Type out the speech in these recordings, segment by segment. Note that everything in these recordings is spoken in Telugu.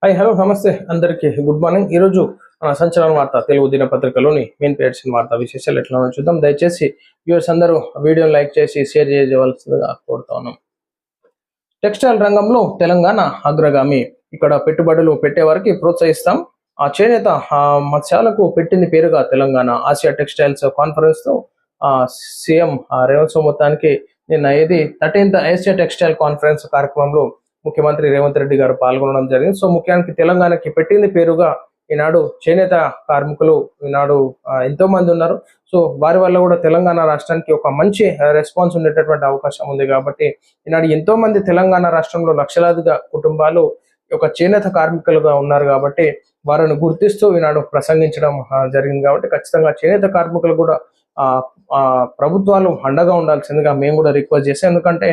హాయ్ హలో నమస్తే అందరికీ గుడ్ మార్నింగ్. ఈరోజు మన సంచలన వార్త తెలుగు దినపత్రికలోని మెయిన్ పేర్చిన వార్తా విశేషాలు ఎట్లా చూద్దాం. దయచేసి వ్యూవర్స్ అందరూ వీడియోని లైక్ చేసి షేర్ చేయవలసిందిగా కోరుతా ఉన్నాం. టెక్స్టైల్ రంగంలో తెలంగాణ అగ్రగామి. ఇక్కడ పెట్టుబడులు పెట్టే వారికి ప్రోత్సహిస్తాం. ఆ చేనేత మత్స్యాలకు పెట్టింది పేరుగా తెలంగాణ. ఆసియా టెక్స్టైల్స్ కాన్ఫరెన్స్ తో సీఎం రేవంత్ మొత్తానికి నిన్న 13th ఏషియా టెక్స్టైల్ కాన్ఫరెన్స్ కార్యక్రమంలో ముఖ్యమంత్రి రేవంత్ రెడ్డి గారు పాల్గొనడం జరిగింది. సో ముఖ్యానికి తెలంగాణకి పెట్టింది పేరుగా ఈనాడు చేనేత కార్మికులు ఈనాడు ఎంతో మంది ఉన్నారు. సో వారి వల్ల కూడా తెలంగాణ రాష్ట్రానికి ఒక మంచి రెస్పాన్స్ ఉండేటటువంటి అవకాశం ఉంది. కాబట్టి ఈనాడు ఎంతో మంది తెలంగాణ రాష్ట్రంలో లక్షలాదిగా కుటుంబాలు ఒక చేనేత కార్మికులుగా ఉన్నారు. కాబట్టి వారిని గుర్తిస్తూ ఈనాడు ప్రసంగించడం జరిగింది. కాబట్టి ఖచ్చితంగా చేనేత కార్మికులు కూడా ప్రభుత్వాలు అండగా ఉండాల్సిందిగా మేము కూడా రిక్వెస్ట్ చేస్తాం. ఎందుకంటే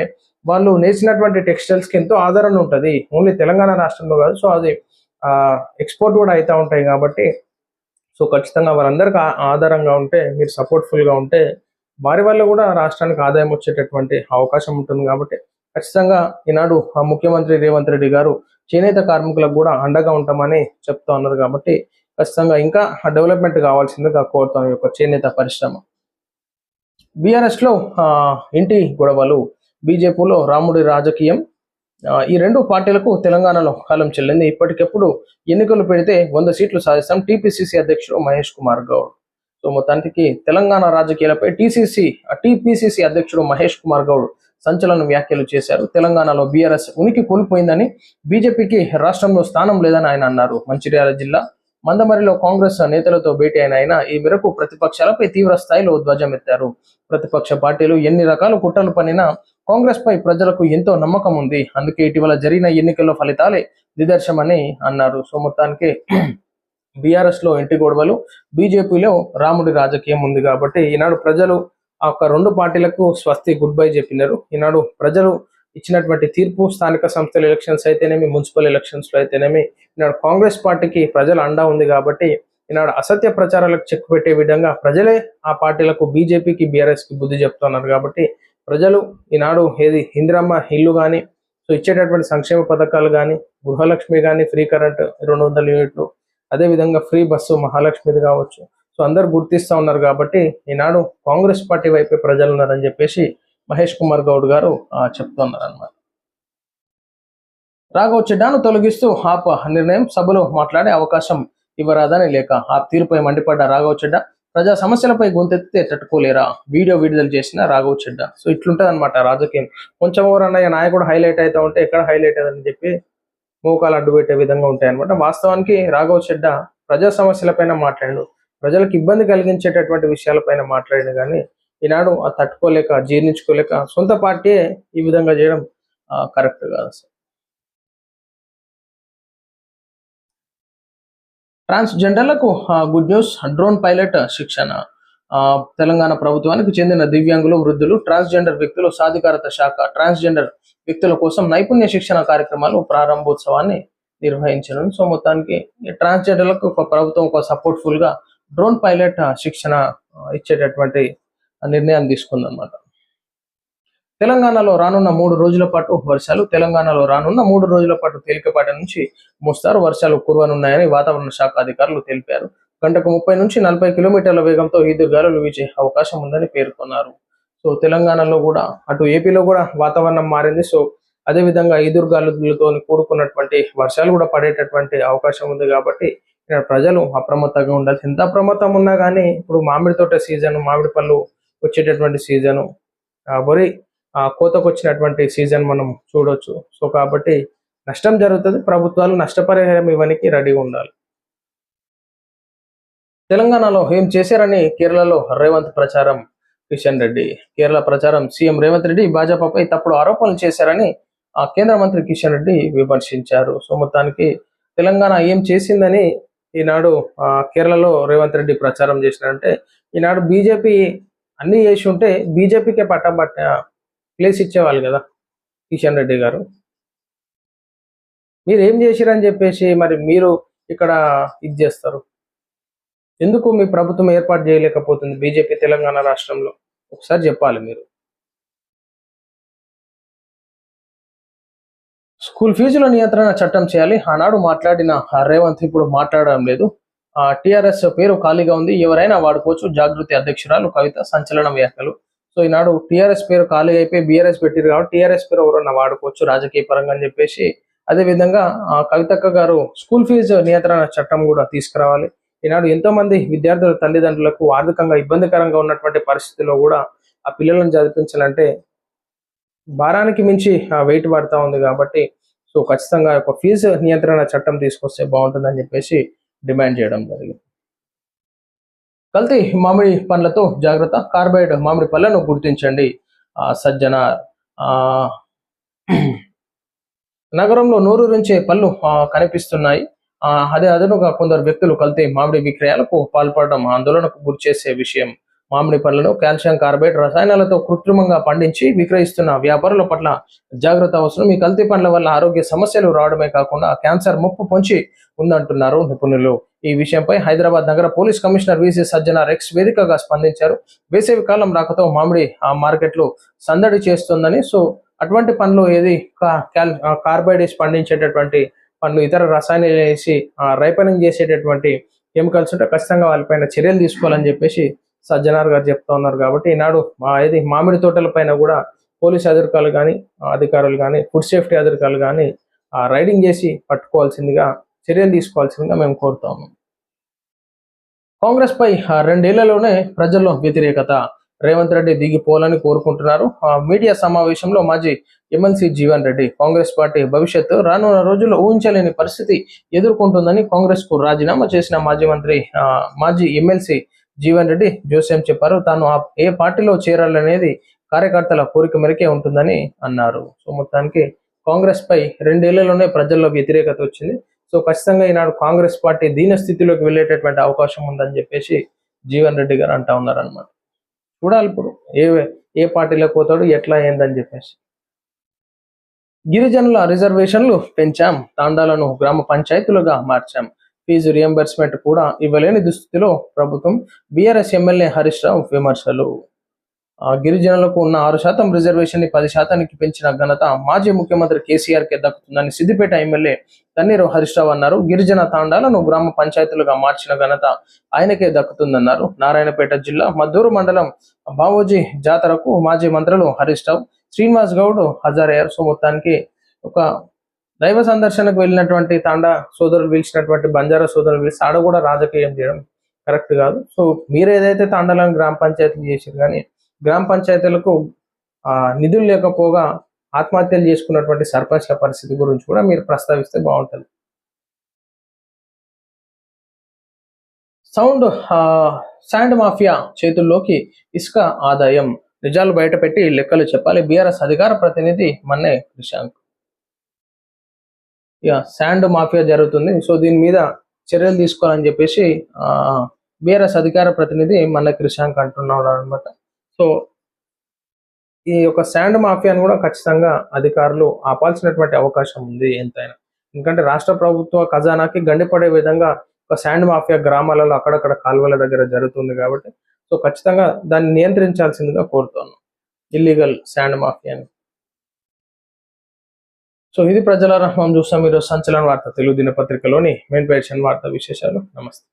వాళ్ళు నేర్చినటువంటి టెక్స్టైల్స్కి ఎంతో ఆదరణ ఉంటుంది. ఓన్లీ తెలంగాణ రాష్ట్రంలో కాదు, సో అది ఎక్స్పోర్ట్ కూడా అవుతూ ఉంటాయి. కాబట్టి సో ఖచ్చితంగా వారందరికీ ఆధారంగా ఉంటే, మీరు సపోర్ట్ఫుల్గా ఉంటే వారి వల్ల కూడా రాష్ట్రానికి ఆదాయం వచ్చేటటువంటి అవకాశం ఉంటుంది. కాబట్టి ఖచ్చితంగా ఈనాడు ముఖ్యమంత్రి రేవంత్ రెడ్డి గారు చేనేత కార్మికులకు కూడా అండగా ఉంటామని చెప్తా ఉన్నారు. కాబట్టి ఖచ్చితంగా ఇంకా డెవలప్మెంట్ కావాల్సిందిగా కోరుతాం ఈ యొక్క చేనేత పరిశ్రమ. బీఆర్ఎస్ లో ఇంటి గొడవలు, బీజేపీలో రాముడి రాజకీయం. ఈ రెండు పార్టీలకు తెలంగాణలో కాలం చెల్లింది. ఇప్పటికెప్పుడు ఎన్నికలు పెడితే 100 సీట్లు సాధిస్తాం టీపీసీసీ అధ్యక్షుడు మహేష్ కుమార్ గౌడ్. సో మొత్తానికి తెలంగాణ రాజకీయాలపై టీపీసీసీ అధ్యక్షుడు మహేష్ కుమార్ గౌడ్ సంచలన వ్యాఖ్యలు చేశారు. తెలంగాణలో బీఆర్ఎస్ ఉనికి కోల్పోయిందని, బీజేపీకి రాష్ట్రంలో స్థానం లేదని ఆయన అన్నారు. మంచిర్యాల జిల్లా మందమరిలో కాంగ్రెస్ నేతలతో భేటీ అయిన ఆయన ఈ మేరకు ప్రతిపక్షాలపై తీవ్ర స్థాయిలో ధ్వజమెత్తారు. ప్రతిపక్ష పార్టీలు ఎన్ని రకాల కుట్రలు పనినా కాంగ్రెస్ పై ప్రజలకు ఎంతో నమ్మకం ఉంది. అందుకే ఇటీవల జరిగిన ఎన్నికల్లో ఫలితాలే నిదర్శనమని అన్నారు. సో మొత్తానికి బీఆర్ఎస్ లో ఇంటి గొడవలు, బీజేపీలో రాముడి రాజకీయం ఉంది. కాబట్టి ఈనాడు ప్రజలు ఆ రెండు పార్టీలకు స్వస్తి గుడ్ బై చెప్పినారు. ఈనాడు ప్రజలు ఇచ్చినటువంటి తీర్పు, స్థానిక సంస్థల ఎలక్షన్స్ అయితేనేమి, మున్సిపల్ ఎలక్షన్స్ లో అయితేనేమి ఈనాడు కాంగ్రెస్ పార్టీకి ప్రజల అండా ఉంది. కాబట్టి ఈనాడు అసత్య ప్రచారాలకు చెక్ పెట్టే విధంగా ప్రజలే ఆ పార్టీలకు, బీజేపీకి, బీఆర్ఎస్ కి బుద్ధి చెప్తున్నారు. కాబట్టి ప్రజలు ఈనాడు ఇందిరమ్మ ఇల్లు కానీ, సో ఇచ్చేటటువంటి సంక్షేమ పథకాలు కానీ, గృహలక్ష్మి కానీ, ఫ్రీ కరెంట్ 200 యూనిట్లు, అదేవిధంగా ఫ్రీ బస్సు మహాలక్ష్మిది కావచ్చు, సో అందరు గుర్తిస్తూ ఉన్నారు. కాబట్టి ఈనాడు కాంగ్రెస్ పార్టీ వైపే ప్రజలు ఉన్నారని చెప్పేసి మహేష్ కుమార్ గౌడ్ గారు చెప్తున్నారు అన్నమాట. రాఘవ్ చెడ్డాను తొలగిస్తూ ఆప్ నిర్ణయం, సభలో మాట్లాడే అవకాశం ఇవ్వరాదని లేక. ఆప్ తీరుపై మండిపడ్డ రాఘవ్ చెడ్డా, ప్రజా సమస్యలపై గొంతెత్తితే తట్టుకోలేరా, వీడియో విడుదల చేసిన రాఘవ్ చెడ్డా. సో ఇట్లుంటది అనమాట రాజకీయం. కొంచెం ఎవరన్నయ్య నాయకుడు హైలైట్ అవుతా ఉంటే ఎక్కడ హైలైట్ అయ్యని చెప్పి మోకాలు అడ్డు పెట్టే విధంగా ఉంటాయి అనమాట. వాస్తవానికి రాఘవ్ చెడ్డా ప్రజా సమస్యలపైన మాట్లాడు, ప్రజలకు ఇబ్బంది కలిగించేటటువంటి విషయాలపైన మాట్లాడిన కానీ ఈనాడు తట్టుకోలేక, జీర్ణించుకోలేక సొంత పార్టీయే ఈ విధంగా చేయడం కరెక్ట్ కాదు. ట్రాన్స్జెండర్లకు గుడ్ న్యూస్, డ్రోన్ పైలట్ శిక్షణ. తెలంగాణ ప్రభుత్వానికి చెందిన దివ్యాంగులు, వృద్ధులు, ట్రాన్స్జెండర్ వ్యక్తులు సాధికారత శాఖ ట్రాన్స్జెండర్ వ్యక్తుల కోసం నైపుణ్య శిక్షణ కార్యక్రమాలు ప్రారంభోత్సవాన్ని నిర్వహించడం. సో మొత్తానికి ట్రాన్స్జెండర్లకు ఒక ప్రభుత్వం ఒక సపోర్ట్ఫుల్ గా డ్రోన్ పైలట్ శిక్షణ ఇచ్చేటటువంటి నిర్ణయం తీసుకుందన్నమాట. తెలంగాణలో రానున్న 3 రోజుల పాటు వర్షాలు. తెలంగాణలో రానున్న 3 రోజుల పాటు తేలికపాటి నుంచి మోస్తారు వర్షాలు కురవనున్నాయని వాతావరణ శాఖ అధికారులు తెలిపారు. గంటకు 30 నుంచి 40 కిలోమీటర్ల వేగంతో ఈదురుగాలులు వీచే అవకాశం ఉందని పేర్కొన్నారు. సో తెలంగాణలో కూడా, అటు ఏపీలో కూడా వాతావరణం మారింది. సో అదేవిధంగా ఈదురుగాలులతో కూడుకున్నటువంటి వర్షాలు కూడా పడేటటువంటి అవకాశం ఉంది. కాబట్టి ప్రజలు అప్రమత్తంగా ఉండాలి. ఎంత అప్రమత్తం ఉన్నా కానీ ఇప్పుడు మామిడి తోట సీజన్, మామిడి పళ్ళు వచ్చేటటువంటి సీజను, వరి కోతకు వచ్చినటువంటి సీజన్ మనం చూడొచ్చు. సో కాబట్టి నష్టం జరుగుతుంది. ప్రభుత్వాలు నష్టపరిహారం ఇవ్వడానికి రెడీగా ఉండాలి. తెలంగాణలో ఏం చేశారని కేరళలో రేవంత్ ప్రచారం. కిషన్ రెడ్డి కేరళ ప్రచారం. సీఎం రేవంత్ రెడ్డి భాజపాపై తప్పుడు ఆరోపణలు చేశారని కేంద్ర మంత్రి కిషన్ రెడ్డి విమర్శించారు. సో మొత్తానికి తెలంగాణ ఏం చేసిందని ఈనాడు కేరళలో రేవంత్ రెడ్డి ప్రచారం చేసినారంటే, ఈనాడు బీజేపీ అన్ని చేసి ఉంటే బీజేపీకే పట్టం ప్లేస్ ఇచ్చేవాళ్ళు కదా కిషన్ రెడ్డి గారు. మీరు ఏం చేసిరని చెప్పేసి మరి మీరు ఇక్కడ ఇది చేస్తారు. ఎందుకు మీ ప్రభుత్వం ఏర్పాటు చేయలేకపోతుంది బీజేపీ తెలంగాణ రాష్ట్రంలో? ఒకసారి చెప్పాలి మీరు. స్కూల్ ఫీజుల నియంత్రణ చట్టం చేయాలి. ఆనాడు మాట్లాడిన రేవంత్ ఇప్పుడు మాట్లాడడం లేదు. టిఆర్ఎస్ పేరు ఖాళీగా ఉంది, ఎవరైనా వాడుకోవచ్చు. జాగృతి అధ్యక్షురాలు కవిత సంచలన వ్యాఖ్యలు. సో ఈనాడు టిఆర్ఎస్ పేరు ఖాళీ అయిపోయి బీఆర్ఎస్ పెట్టిరు కాబట్టి టిఆర్ఎస్ పేరు ఎవరన్నా వాడుకోవచ్చు రాజకీయ పరంగా అని చెప్పేసి, అదేవిధంగా కవితక్క గారు స్కూల్ ఫీజు నియంత్రణ చట్టం కూడా తీసుకురావాలి. ఈనాడు ఎంతో మంది విద్యార్థుల తల్లిదండ్రులకు ఆర్థికంగా ఇబ్బందికరంగా ఉన్నటువంటి పరిస్థితుల్లో కూడా ఆ పిల్లలను చదివించాలంటే భారానికి మించి వెయిట్ పడతా ఉంది కాబట్టి, సో ఖచ్చితంగా ఒక ఫీజు నియంత్రణ చట్టం తీసుకొస్తే బాగుంటుందని చెప్పేసి డిమాండ్ చేయడం జరిగింది. కల్తీ మామిడి పండ్లతో జాగ్రత్త, కార్బైడ్ మామిడి పళ్ళను గుర్తించండి. సజ్జన నగరంలో నోరూరించే పళ్ళు కనిపిస్తున్నాయి. అదే అదనుగా కొందరు వ్యక్తులు కల్తీ మామిడి విక్రయాలకు పాల్పడడం ఆందోళనకు గురిచేసే విషయం. మామిడి పళ్ళను కాల్షియం కార్బైడ్ రసాయనాలతో కృత్రిమంగా పండించి విక్రయిస్తున్న వ్యాపారుల పట్ల జాగ్రత్త అవసరం. ఈ కల్తీ పండ్ల వల్ల ఆరోగ్య సమస్యలు రావడమే కాకుండా క్యాన్సర్ ముప్పు పొంచి ఉందంటున్నారు నిపుణులు. ఈ విషయంపై హైదరాబాద్ నగర police commissioner VC Sajjanar X వేదికగా స్పందించారు. వేసవి కాలం రాకతో మామిడి మార్కెట్లు సందడి చేస్తుందని, సో అటువంటి పండ్లు ఏది కార్బైడ్ వేసి పండించేటటువంటి పండ్లు, ఇతర రసాయనాలు వేసి రైపనింగ్ చేసేటటువంటి కెమికల్స్ ఉంటే ఖచ్చితంగా వాళ్ళపైన చర్యలు తీసుకోవాలని చెప్పేసి సజ్జనార్ గారు చెప్తా ఉన్నారు. కాబట్టి ఈనాడు ఏది మామిడి తోటల పైన కూడా పోలీస్ అధికారులు కానీ ఫుడ్ సేఫ్టీ అధికారులు కానీ రైడింగ్ చేసి పట్టుకోవాల్సిందిగా, చర్యలు తీసుకోవాల్సిందిగా మేము కోరుతాము. కాంగ్రెస్ పై 2 ఏళ్లలోనే ప్రజల్లో వ్యతిరేకత, రేవంత్ రెడ్డి దిగిపోవాలని కోరుకుంటున్నారు. మీడియా సమావేశంలో మాజీ ఎమ్మెల్సీ జీవన్ రెడ్డి కాంగ్రెస్ పార్టీ భవిష్యత్తు రానున్న రోజుల్లో ఊహించలేని పరిస్థితి ఎదుర్కొంటుందని కాంగ్రెస్ కు రాజీనామా చేసిన మాజీ ఎమ్మెల్సీ జీవన్ రెడ్డి జోస్యం చెప్పారు. తాను ఏ పార్టీలో చేరాలనేది కార్యకర్తల కోరిక మేరకే ఉంటుందని అన్నారు. సో మొత్తానికి కాంగ్రెస్ పై 2 ఏళ్లలోనే ప్రజల్లో వ్యతిరేకత వచ్చింది. సో ఖచ్చితంగా ఈనాడు కాంగ్రెస్ పార్టీ దీన స్థితిలోకి వెళ్ళేటటువంటి అవకాశం ఉందని చెప్పేసి జీవన్ రెడ్డి గారు అంటా ఉన్నారు అనమాట. చూడాలి ఇప్పుడు ఏ పార్టీలోకి పోతాడు, ఎట్లా అయిందని చెప్పేసి. గిరిజనుల రిజర్వేషన్లు పెంచాం, తాండాలను గ్రామ పంచాయతీలుగా మార్చాం, ఫీజు రియంబర్స్మెంట్ కూడా ఇవ్వలేని దుస్థితిలో ప్రభుత్వం, బీఆర్ఎస్ ఎమ్మెల్యే హరీష్ రావు విమర్శలు. గిరిజనులకు ఉన్న 6% రిజర్వేషన్ ని 10%కి పెంచిన ఘనత మాజీ ముఖ్యమంత్రి కేసీఆర్ కే దక్కుతుందని సిద్దిపేట ఎమ్మెల్యే తన్నీరు హరీష్ రావు అన్నారు. గిరిజన తాండాలను గ్రామ పంచాయతీలుగా మార్చిన ఘనత ఆయనకే దక్కుతుందన్నారు. నారాయణపేట జిల్లా మద్దూరు మండలం బావోజీ జాతరకు మాజీ మంత్రులు హరీష్ రావు, శ్రీనివాస్ గౌడ్ హాజరయ్యారు. సో మొత్తానికి ఒక దైవ సందర్శనకు వెళ్ళినటువంటి తాండా సోదరులు పిలిచినటువంటి బంజారా సోదరులు పిలిచి ఆడ కూడా రాజకీయం చేయడం కరెక్ట్ కాదు. సో మీరు ఏదైతే తాండాలను గ్రామ పంచాయతీలు చేశారు, కానీ గ్రామ పంచాయతీలకు నిధులు లేకపోగా ఆత్మహత్యలు చేసుకున్నటువంటి సర్పంచ్ల పరిస్థితి గురించి కూడా మీరు ప్రస్తావిస్తే బాగుంటుంది. శాండ్ మాఫియా చేతుల్లోకి ఇసుక ఆదాయం, నిజాలు బయటపెట్టి లెక్కలు చెప్పాలి. బీఆర్ఎస్ అధికార ప్రతినిధి మన్నే క్రిషాంక్. శాండ్ మాఫియా జరుగుతుంది, సో దీని మీద చర్యలు తీసుకోవాలని చెప్పేసి బీఆర్ఎస్ అధికార ప్రతినిధి మన్నే క్రిషాంక్ అంటున్నాడు అనమాట. సో ఈ యొక్క శాండ్ మాఫియాను కూడా ఖచ్చితంగా అధికారులు ఆపాల్సినటువంటి అవకాశం ఉంది ఎంతైనా. ఎందుకంటే రాష్ట్ర ప్రభుత్వ ఖజానాకి గండిపడే విధంగా ఒక శాండ్ మాఫియా గ్రామాలలో అక్కడక్కడ కాలువల దగ్గర జరుగుతుంది కాబట్టి, సో ఖచ్చితంగా దాన్ని నియంత్రించాల్సిందిగా కోరుతున్నాను, ఇల్లీగల్ శాండ్ మాఫియాని. సో ఇది ప్రజలారా మనం చూస్తాం ఈరోజు సంచలన వార్త తెలుగు దినపత్రికలోని మెయిన్ పేజ్ వార్తా విశేషాలు. నమస్తే.